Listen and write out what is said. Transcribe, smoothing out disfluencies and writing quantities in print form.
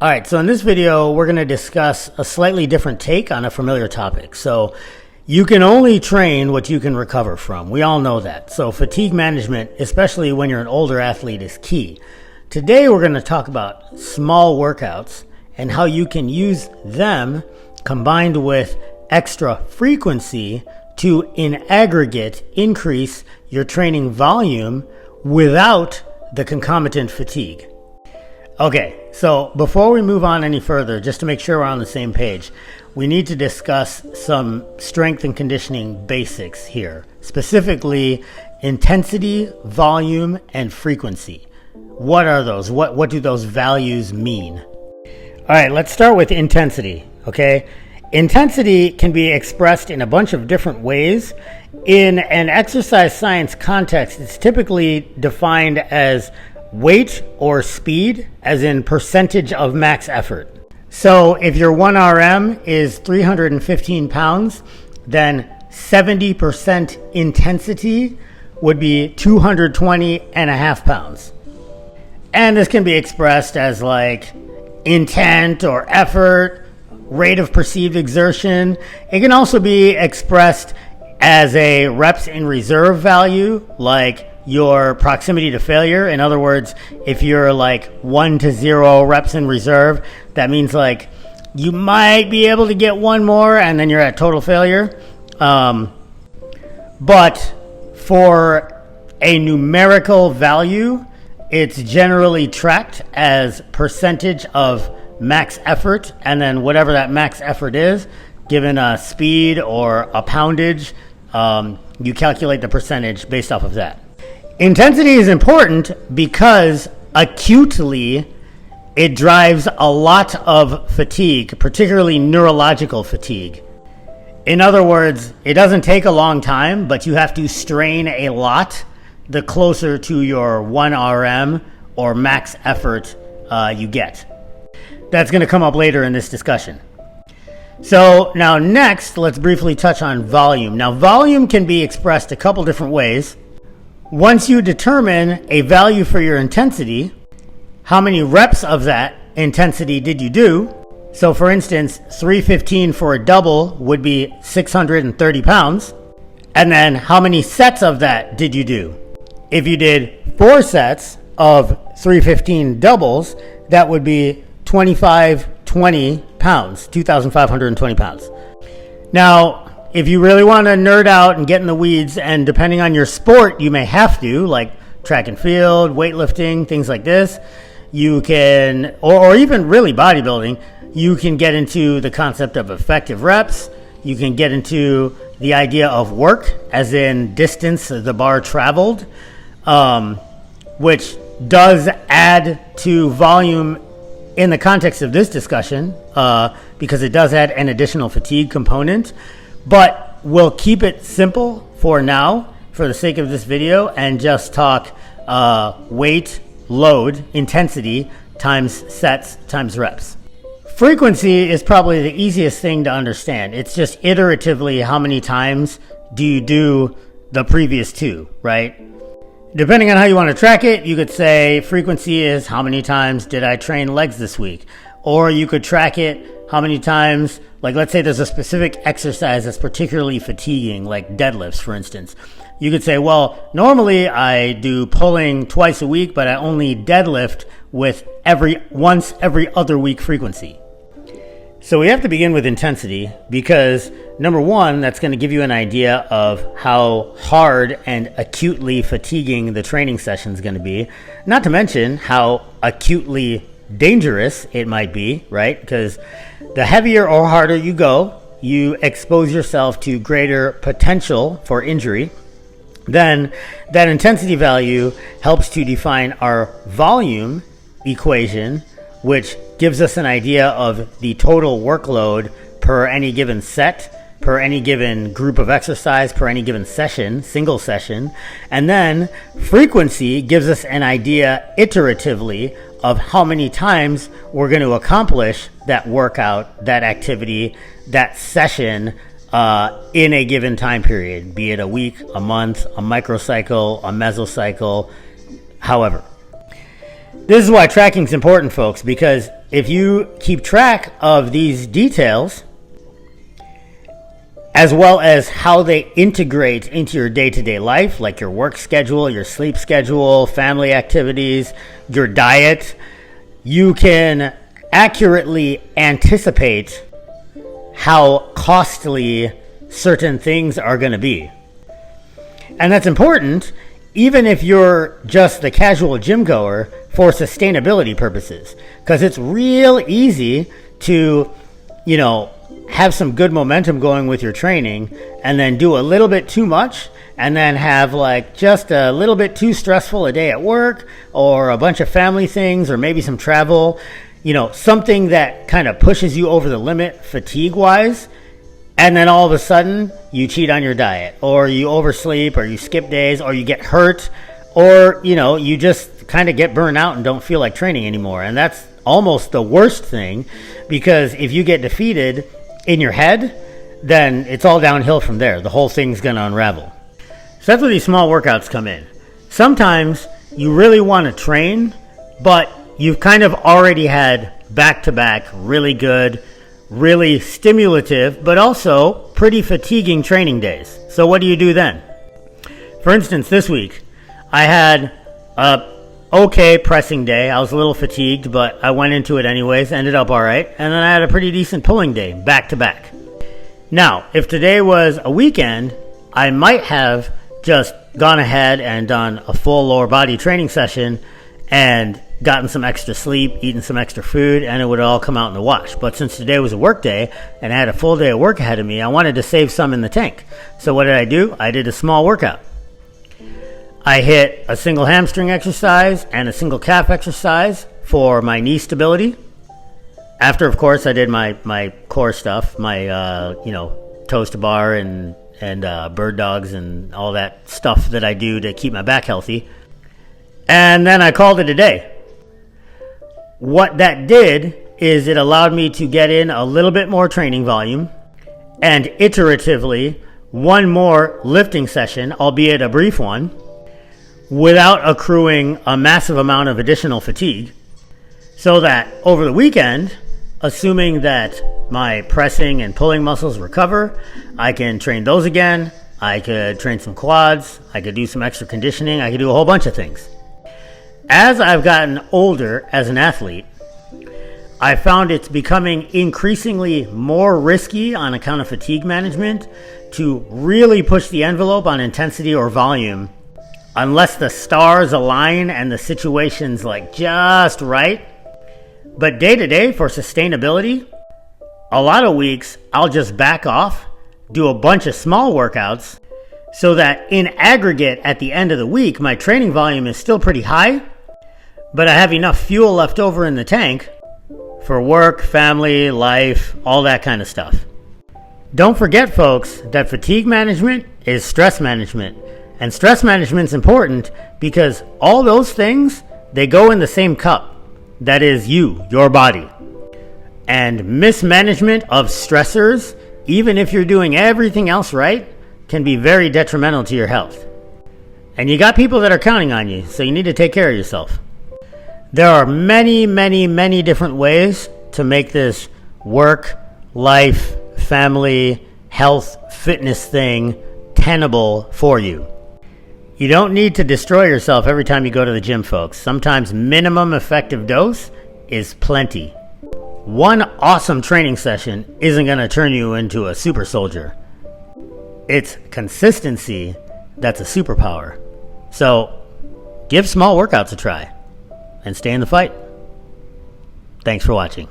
All right, so in this video, we're going to discuss a slightly different take on a familiar topic. So you can only train what you can recover from. We all know that. So fatigue management, especially when you're an older athlete, is key. Today, we're going to talk about small workouts and how you can use them combined with extra frequency to, in aggregate, increase your training volume without the concomitant fatigue. Okay, so before we move on any further, just to make sure we're on the same page, we need to discuss some strength and conditioning basics here, specifically intensity, volume, and frequency. What are those? What do those values mean? All right, let's start with intensity, okay? Intensity can be expressed in a bunch of different ways. In an exercise science context, it's typically defined as weight or speed, as in percentage of max effort. So if your 1RM is 315 pounds, then 70% intensity would be 220.5 pounds. And this can be expressed as like intent or effort, rate of perceived exertion. It can also be expressed as a reps in reserve value, like your proximity to failure. In other words, if you're like 1 to 0 reps in reserve, that means like you might be able to get one more and then you're at total failure. But for a numerical value, it's generally tracked as percentage of max effort, and then whatever that max effort is, given a speed or a poundage, you calculate the percentage based off of that. Intensity is important because acutely it drives a lot of fatigue, particularly neurological fatigue. In other words, it doesn't take a long time, but you have to strain a lot the closer to your 1RM or max effort you get. That's going to come up later in this discussion. So now next, let's briefly touch on volume. Now volume can be expressed a couple different ways. Once you determine a value for your intensity, how many reps of that intensity did you do? So for instance, 315 for a double would be 630 pounds. And then how many sets of that did you do? If you did 4 sets of 315 doubles, that would be 2,520 pounds, 2,520 pounds. Now, if you really want to nerd out and get in the weeds, and depending on your sport, you may have to, like track and field, weightlifting, things like this, you can, or even really bodybuilding, you can get into the concept of effective reps. You can get into the idea of work, as in distance, the bar traveled, which does add to volume in the context of this discussion, because it does add an additional fatigue component. But we'll keep it simple for now, for the sake of this video, and just talk weight, load, intensity, times sets, times reps. Frequency is probably the easiest thing to understand. It's just iteratively how many times do you do the previous two, right? Depending on how you want to track it, you could say frequency is how many times did I train legs this week? Or you could track it how many times, like let's say there's a specific exercise that's particularly fatiguing, like deadlifts, for instance. You could say, well, normally I do pulling twice a week, but I only deadlift with once every other week frequency. So we have to begin with intensity because, number one, that's going to give you an idea of how hard and acutely fatiguing the training session is going to be. Not to mention how acutely dangerous it might be, right? Because the heavier or harder you go, you expose yourself to greater potential for injury. Then that intensity value helps to define our volume equation, which gives us an idea of the total workload per any given set, per any given group of exercise, per any given session, single session. And then frequency gives us an idea iteratively of how many times we're going to accomplish that workout, that activity, that session in a given time period, be it a week, a month, a microcycle, a mesocycle, however. This is why tracking is important, folks, because if you keep track of these details, as well as how they integrate into your day-to-day life, like your work schedule, your sleep schedule, family activities, your diet, you can accurately anticipate how costly certain things are going to be. And that's important even if you're just the casual gym goer for sustainability purposes, because it's real easy to, have some good momentum going with your training and then do a little bit too much and then have like just a little bit too stressful a day at work or a bunch of family things or maybe some travel, something that kind of pushes you over the limit fatigue wise. And then all of a sudden you cheat on your diet or you oversleep or you skip days or you get hurt or, you just kind of get burned out and don't feel like training anymore. And that's almost the worst thing, because if you get defeated in your head, then it's all downhill from there. The whole thing's going to unravel. So that's where these small workouts come in. Sometimes you really want to train, but you've kind of already had back-to-back really good, really stimulative, but also pretty fatiguing training days. So what do you do then? For instance, this week, I had a okay pressing day. I was a little fatigued, but I went into it anyways, ended up all right. And then I had a pretty decent pulling day, back to back. Now, if today was a weekend, I might have just gone ahead and done a full lower body training session and gotten some extra sleep, eaten some extra food, and it would all come out in the wash. But since today was a work day and I had a full day of work ahead of me, I wanted to save some in the tank. So what did I do? I did a small workout. I hit a single hamstring exercise and a single calf exercise for my knee stability. After, of course, I did my core stuff, my toes to bar and Birddogs and all that stuff that I do to keep my back healthy. And then I called it a day. What that did is it allowed me to get in a little bit more training volume and iteratively one more lifting session, albeit a brief one, without accruing a massive amount of additional fatigue, so that over the weekend, assuming that my pressing and pulling muscles recover, I can train those again, I could train some quads, I could do some extra conditioning, I could do a whole bunch of things. As I've gotten older as an athlete, I found it's becoming increasingly more risky on account of fatigue management to really push the envelope on intensity or volume unless the stars align and the situation's like just right. But day to day for sustainability, a lot of weeks I'll just back off, do a bunch of small workouts so that in aggregate at the end of the week, my training volume is still pretty high, but I have enough fuel left over in the tank for work, family, life, all that kind of stuff. Don't forget, folks, that fatigue management is stress management. And stress management is important because all those things, they go in the same cup. That is you, your body. And mismanagement of stressors, even if you're doing everything else right, can be very detrimental to your health. And you got people that are counting on you, so you need to take care of yourself. There are many, many, many different ways to make this work, life, family, health, fitness thing tenable for you. You don't need to destroy yourself every time you go to the gym, folks. Sometimes minimum effective dose is plenty. One awesome training session isn't going to turn you into a super soldier. It's consistency that's a superpower. So give small workouts a try and stay in the fight. Thanks for watching.